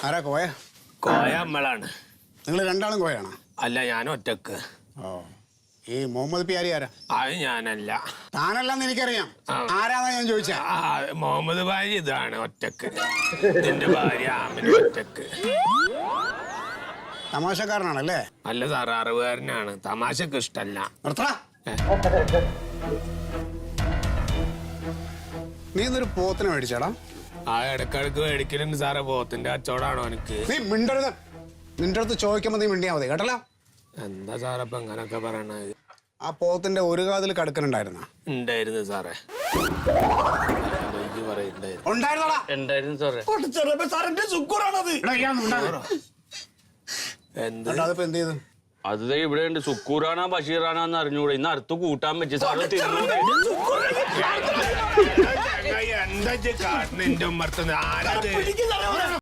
ആരാ കോയ? കോയ നമ്മളാണ്. നിങ്ങൾ രണ്ടാളും കോയാണോ? അല്ല, ഞാൻ ഒറ്റക്ക്. ഓ, ഈ മുഹമ്മദ് പ്യാരി ആരാ? അത് ഞാനല്ല. താനല്ലെന്ന് എനിക്കറിയാം. ആരാന്നാ ഞാൻ ചോദിച്ചാ? മുഹമ്മദ് ഭാര്യ ഇതാണ് ഒറ്റക്ക്. എന്റെ ഭാര്യ ആമിന ഒറ്റക്ക്. തമാശക്കാരനാണല്ലേ? അല്ല സാർ, അറിവുകാരനാണ്. തമാശക്ക് ഇഷ്ടല്ല. നിർത്തടാ. നീ ഇന്നൊരു പോത്തിനെ മേടിച്ചാടാ? ആ ഇടക്കിടക്ക് മേടിക്കലുണ്ട് സാറേ. പോത്തിന്റെ കച്ചവടാണോ എനിക്ക്? നീ മിണ്ടരുത്. നിന്റെ അടുത്ത് ചോദിക്കുമ്പോ നീ മിണ്ടിയാ മതി, കേട്ടല്ലോ? എന്താ സാറേ ഇപ്പൊ ഇങ്ങനൊക്കെ പറയണത്? ആ പോത്തിന്റെ ഒരു കാതിൽ കടുക്കനുണ്ടായിരുന്ന? ഉണ്ടായിരുന്നു സാറേ. ഉണ്ടായിരുന്നോടാ? ഉണ്ടായിരുന്നു സാറേ. അതിപ്പോ എന്ത് ചെയ്തു? അത് ഇവിടെ ഉണ്ട്. സുക്കൂറാണോ ബഷീറാണോന്ന് അറിഞ്ഞൂടെ. ഇന്ന് അടുത്ത് കൂട്ടാൻ പറ്റി സാറ്. എന്താ കാട്ടിന്റെ ഉമ്മർത്തുന്നത്? ആരത്?